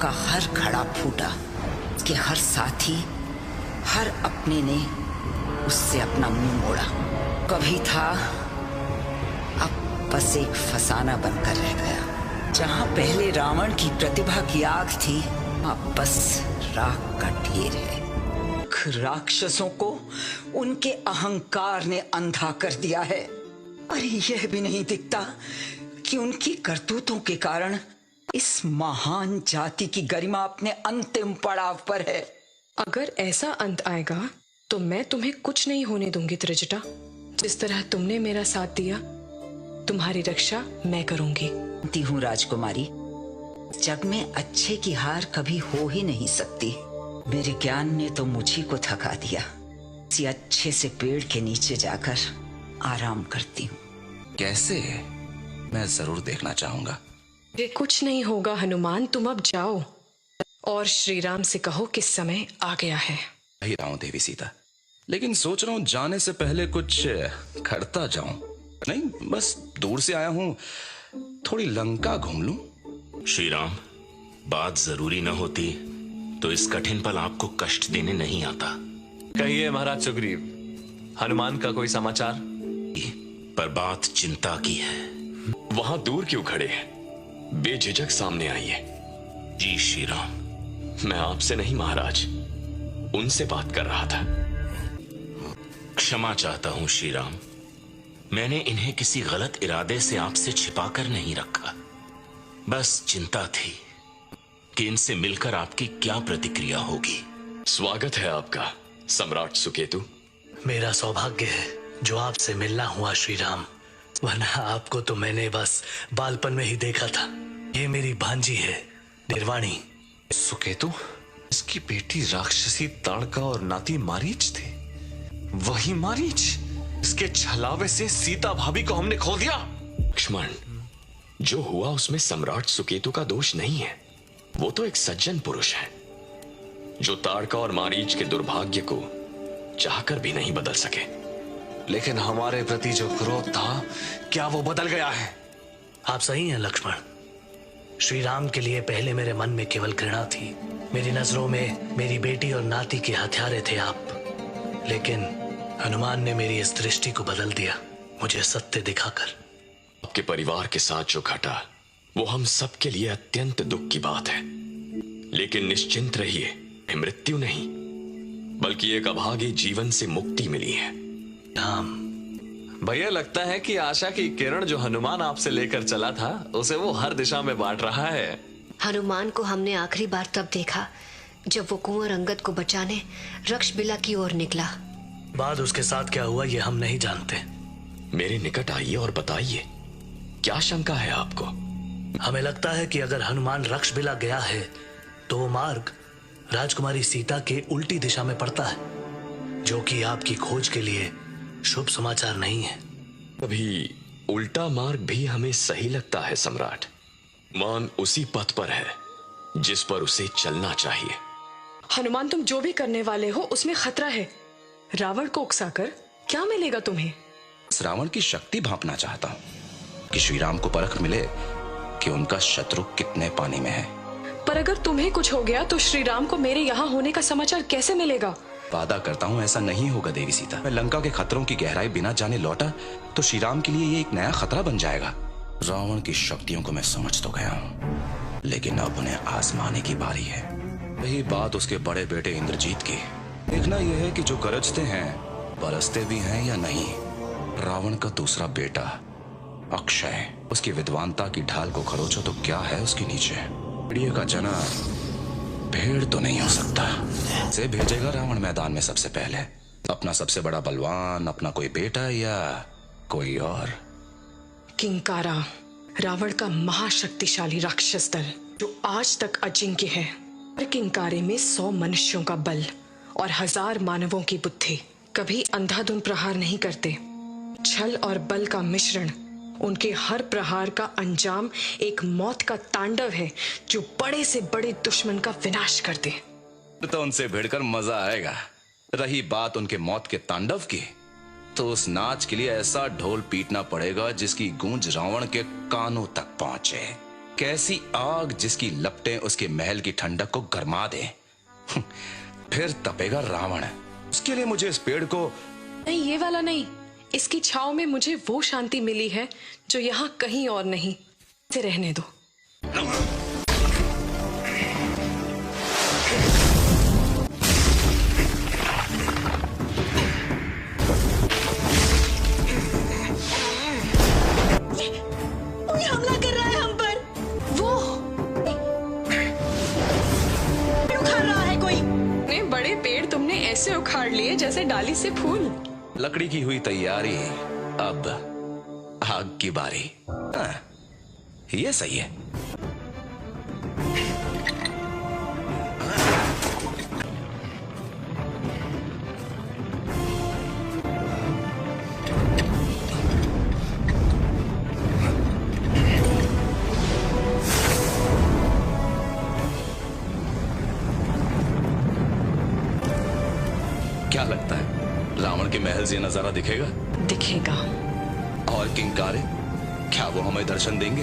का हर घड़ा फूटा कि हर साथी, हर अपने ने उससे अपना मुंह मोड़ा। कभी था, अब बस एक फसाना बनकर रह गया। जहां पहले रावण की प्रतिभा की आग थी, अब बस राख का ढेर है। राक्षसों को उनके अहंकार ने अंधा कर दिया है। अरे यह भी नहीं दिखता कि उनकी करतूतों के कारण इस महान जाति की गरिमा अपने अंतिम पड़ाव पर है। अगर ऐसा अंत आएगा तो मैं तुम्हें कुछ नहीं होने दूंगी त्रिजटा। जिस तरह तुमने मेरा साथ दिया, तुम्हारी रक्षा मैं करूंगी। दी हूँ राजकुमारी, जग में अच्छे की हार कभी हो ही नहीं सकती। मेरे ज्ञान ने तो मुझी को थका दिया। किसी अच्छे से पेड़ के नीचे जाकर आराम करती हूँ। कैसे? मैं जरूर देखना चाहूंगा। कुछ नहीं होगा हनुमान, तुम अब जाओ और श्री राम से कहो कि समय आ गया है। ही रहा हूं देवी सीता, लेकिन सोच रहा हूं जाने से पहले कुछ करता जाऊं। नहीं, बस दूर से आया हूं, थोड़ी लंका घूम लूं। श्री राम, बात जरूरी न होती तो इस कठिन पल आपको कष्ट देने नहीं आता। कहिए महाराज सुग्रीव, हनुमान का कोई समाचार? पर बात चिंता की है। वहां दूर क्यों खड़े हैं? बेझिझक सामने आइए। जी श्री राम। मैं आपसे नहीं महाराज, उनसे बात कर रहा था। क्षमा चाहता हूं श्री राम, मैंने इन्हें किसी गलत इरादे से आपसे छिपाकर नहीं रखा। बस चिंता थी कि इनसे मिलकर आपकी क्या प्रतिक्रिया होगी। स्वागत है आपका सम्राट सुकेतु। मेरा सौभाग्य है जो आपसे मिलना हुआ श्री राम, वरना आपको तो मैंने बस बालपन में ही देखा था। ये मेरी भांजी है निर्वाणी। सुकेतु, इसकी बेटी राक्षसी ताड़का और नाती मारीच थी। वही मारीच, इसके छलावे से सीता भाभी को हमने खो दिया। लक्ष्मण, जो हुआ उसमें सम्राट सुकेतु का दोष नहीं है। वो तो एक सज्जन पुरुष है जो ताड़का और मारीच के दुर्भाग्य को चाहकर भी नहीं बदल सके। लेकिन हमारे प्रति जो क्रोध था, क्या वो बदल गया है? आप सही हैं लक्ष्मण। श्री राम के लिए पहले मेरे मन में केवल घृणा थी। मेरी नजरों में मेरी बेटी और नाती के हथियारे थे आप। लेकिन हनुमान ने मेरी इस दृष्टि को बदल दिया, मुझे सत्य दिखाकर। आपके परिवार के साथ जो घटा वो हम सब के लिए अत्यंत दुख की बात है। लेकिन निश्चिंत रहिए, मृत्यु नहीं बल्कि एक अभागे जीवन से मुक्ति मिली है। राम भैया, लगता है कि आशा की किरण जो हनुमान आपसे लेकर चला था, उसे वो हर दिशा में बांट रहा है। हनुमान को हमने आखिरी बार तब देखा जब वो कुंवर अंगद को बचाने रक्षबिला की ओर निकला। बाद उसके साथ क्या हुआ ये हम नहीं जानते। मेरे निकट आइए और बताइए, क्या शंका है आपको? हमें लगता है कि अगर हनुमान रक्षबिला गया है तो वो मार्ग राजकुमारी सीता के उल्टी दिशा में पड़ता है, जो कि आपकी खोज के लिए शुभ समाचार नहीं है। कभी उल्टा मार्ग भी हमें सही लगता है सम्राट। मान उसी पथ पर है जिस पर उसे चलना चाहिए। हनुमान, तुम जो भी करने वाले हो उसमें खतरा है। रावण को उकसाकर क्या मिलेगा तुम्हें? रावण की शक्ति भांपना चाहता हूं कि श्री राम को परख मिले कि उनका शत्रु कितने पानी में है। पर अगर तुम्हें कुछ हो गया तो श्री राम को मेरे यहाँ होने का समाचार कैसे मिलेगा? वादा करता हूँ ऐसा नहीं होगा देवी सीता। मैं लंका के खतरों की गहराई बिना जाने लौटा तो श्री राम के लिए ये एक नया खतरा बन जाएगा। रावण की शक्तियों को मैं समझ तो गया हूँ, लेकिन अब उन्हें आजमाने की बारी है। यही बात उसके बड़े बेटे इंद्रजीत की। देखना यह है कि जो गरजते हैं बरसते भी हैं या नहीं। रावण का दूसरा बेटा अक्षय, उसकी विद्वानता की ढाल को खरोचो तो क्या है उसके नीचे। भेड़िए का जना भेड़ तो नहीं हो सकता। से भेजेगा रावण मैदान में सबसे पहले अपना सबसे बड़ा बलवान, अपना कोई बेटा या कोई और। किंकारा, रावण का महाशक्तिशाली राक्षस दल जो आज तक अजिंक्य है। हर किंकारे में 100 मनुष्यों का बल और 1000 मानवों की बुद्धि। कभी अंधाधुंध प्रहार नहीं करते। छल और बल का मिश्रण। उनके हर प्रहार का अंजाम एक मौत का तांडव है जो बड़े से बड़े दुश्मन का विनाश कर दे। तो उनसे भिड़कर मजा आएगा। रही बात उनके मौत के तांडव की, तो उस नाच के लिए ऐसा ढोल पीटना पड़ेगा जिसकी गूंज रावण के कानों तक पहुंचे। कैसी आग जिसकी लपटें उसके महल की ठंडक को गरमा दें। फिर तपेगा रावण। उसके लिए मुझे इस पेड़ को नहीं, ये वाला नहीं, इसकी छाव में मुझे वो शांति मिली है जो यहाँ कहीं और नहीं। इसे रहने दो। कोई हमला कर रहा है हम पर। वो उखाड़ रहा है कोई। इतने बड़े पेड़ तुमने ऐसे उखाड़ लिए जैसे डाली से फूल। लकड़ी की हुई तैयारी, अब आग की बारी। हाँ, ये सही है। क्या लगता है रावण के महल से नजारा दिखेगा? दिखेगा। और किंकारे, क्या वो हमें दर्शन देंगे?